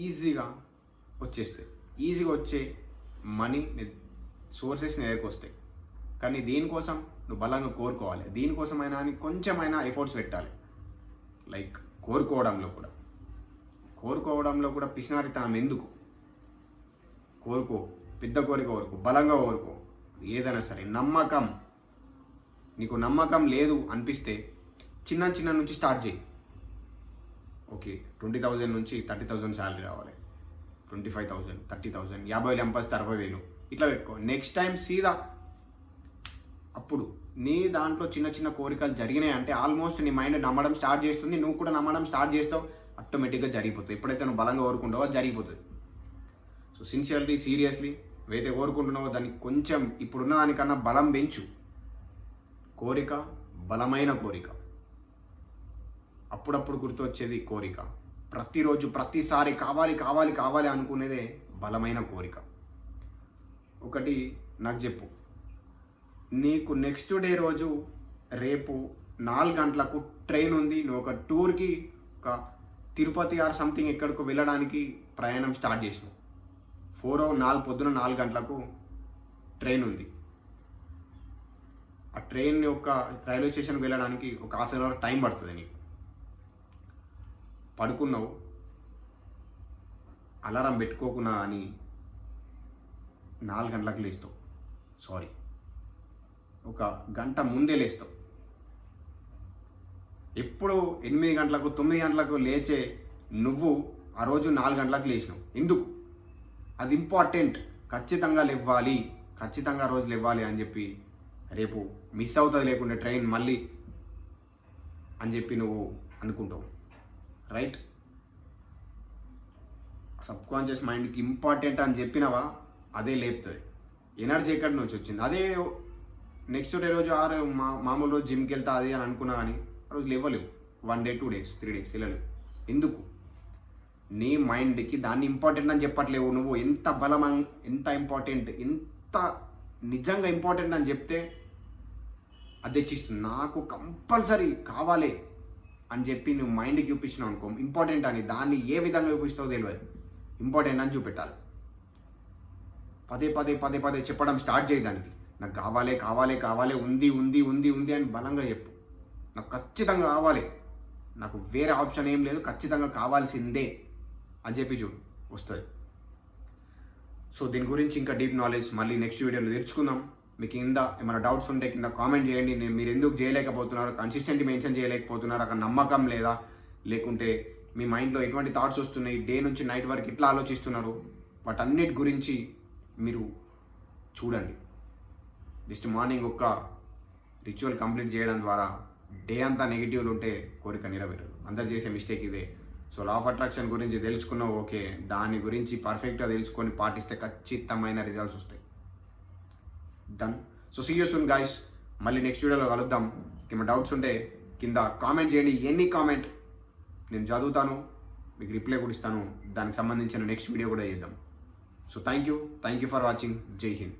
ఈజీగా వచ్చేస్తాయి. ఈజీగా వచ్చే మనీ సోర్సెస్ నీ దగ్గరికి వస్తాయి. కానీ దీనికోసం నువ్వు బలంగా కోరుకోవాలి. దీనికోసమైనా అని కొంచెమైనా ఎఫర్ట్స్ పెట్టాలి. లైక్ కోరుకోవడంలో కూడా పిసినారితనం ఎందుకు? కోరుకో, పెద్ద కోరిక కోరుకో, బలంగా కోరుకో. ఏదైనా సరే నీకు నమ్మకం లేదు అనిపిస్తే చిన్న నుంచి స్టార్ట్ చేయి. ఓకే, 20,000 నుంచి 30,000 శాలరీ రావాలి, 25,000, 30,000, 50,000 సంపాదిస్తే 60,000 ఇట్లా పెట్టుకో. నెక్స్ట్ టైం సీదా అప్పుడు నీ దాంట్లో చిన్న కోరికలు జరిగినాయి అంటే ఆల్మోస్ట్ నీ మైండ్ నమ్మడం స్టార్ట్ చేస్తుంది. నువ్వు కూడా నమ్మడం స్టార్ట్ చేస్తావు, ఆటోమేటిక్గా జరిగిపోతుంది. ఎప్పుడైతే నువ్వు బలంగా కోరుకుంటావో అది జరిగిపోతుంది. సో సిన్సియర్లీ, సీరియస్లీ ఏదైతే కోరుకుంటున్నావో దాన్ని కొంచెం ఇప్పుడున్న దానికన్నా బలం పెంచు. కోరిక బలమైన కోరిక, అప్పుడప్పుడు గుర్తొచ్చేది కోరిక. ప్రతిరోజు ప్రతిసారి కావాలి అనుకునేదే బలమైన కోరిక. ఒకటి నాకు చెప్పు, నీకు నెక్స్ట్ డే రోజు రేపు 4 గంటలకు ట్రైన్ ఉంది, నువ్వు ఒక టూర్కి ఒక తిరుపతి ఆర్ సంథింగ్ ఎక్కడికి వెళ్ళడానికి ప్రయాణం స్టార్ట్ చేసినావు. పొద్దున 4 గంటలకు ట్రైన్ ఉంది. ఆ ట్రైన్ యొక్క రైల్వే స్టేషన్కి వెళ్ళడానికి ఒక హాఫ్ అన్ అవర్ టైం పడుతుంది. నీకు పడుకున్నావు, అలారం పెట్టుకోకున్నా అని 4 గంటలకు లేస్తావు. ఒక గంట ముందే లేస్తావు. ఎప్పుడు 8 గంటలకు 9 గంటలకు లేచే నువ్వు ఆ రోజు 4 గంటలకు లేచినావు. ఎందుకు? అది ఇంపార్టెంట్. ఖచ్చితంగా రోజు లేవాలి అని చెప్పి రేపు మిస్ అవుతుంది లేకుంటే ట్రైన్ మళ్ళీ అని చెప్పి నువ్వు అనుకుంటావు. రైట్? సబ్కాన్షియస్ మైండ్కి ఇంపార్టెంట్ అని చెప్పినవా, అదే లేపుతుంది. ఎనర్జీ ఎక్కడి నుంచి వచ్చింది? అదే నెక్స్ట్ డే రోజు మామూలు రోజు జిమ్కి వెళ్తా అది అని అనుకున్నా కానీ ఆ రోజు లేవలేవు. 1 డే 2 డేస్ 3 డేస్ వెళ్ళలేవు. ఎందుకు? నీ మైండ్కి దాన్ని ఇంపార్టెంట్ అని చెప్పట్లేవు. నువ్వు ఎంత ఎంత ఇంపార్టెంట్, ఎంత నిజంగా ఇంపార్టెంట్ అని చెప్తే అది తెచ్చిస్తుంది. నాకు కంపల్సరీ కావాలి అని చెప్పి నువ్వు మైండ్కి చూపించినావు అనుకో ఇంపార్టెంట్ అని, దాన్ని ఏ విధంగా చూపిస్తావో తెలియదు. ఇంపార్టెంట్ అని చూపెట్టాలి. పదే చెప్పడం స్టార్ట్ చేయడానికి. నాకు కావాలి, ఉంది అని బలంగా చెప్పు. నాకు ఖచ్చితంగా కావాలి, నాకు వేరే ఆప్షన్ ఏం లేదు, ఖచ్చితంగా కావాల్సిందే అని చెప్పి చూడు, వస్తుంది. సో దీని గురించి ఇంకా డీప్ నాలెడ్జ్ మళ్ళీ నెక్స్ట్ వీడియోలో తెచ్చుకుందాం. మీకు కింద ఏమైనా డౌట్స్ ఉంటే కింద కామెంట్ చేయండి. మీరు ఎందుకు చేయలేకపోతున్నారు, కన్సిస్టెంట్ మెన్షన్ చేయలేకపోతున్నారు, అక్కడ నమ్మకం లేదా, లేకుంటే మీ మైండ్లో ఎటువంటి థాట్స్ వస్తున్నాయి, డే నుంచి నైట్ వరకు ఎట్లా ఆలోచిస్తున్నారు, వాటన్నిటి గురించి మీరు చూడండి. జస్ట్ మార్నింగ్ ఒక రిచువల్ కంప్లీట్ చేయడం ద్వారా డే అంతా నెగిటివ్లు ఉంటే కోరిక నెరవేరదు. అందరు చేసే మిస్టేక్ ఇదే. సో లా ఆఫ్ అట్రాక్షన్ గురించి తెలుసుకున్నావు, ఓకే, దాని గురించి పర్ఫెక్ట్గా తెలుసుకొని పాటిస్తే ఖచ్చితమైన రిజల్ట్స్ వస్తాయి. Done. So see you soon guys. మళ్ళీ నెక్స్ట్ వీడియోలో కలుద్దాం. ఏమైనా డౌట్స్ ఉంటే కింద కామెంట్ చేయండి. ఎనీ కామెంట్ నేను చదువుతాను, మీకు రిప్లై కూడా ఇస్తాను. దానికి సంబంధించిన నెక్స్ట్ వీడియో కూడా చేద్దాం. So thank you for watching. జై హింద్.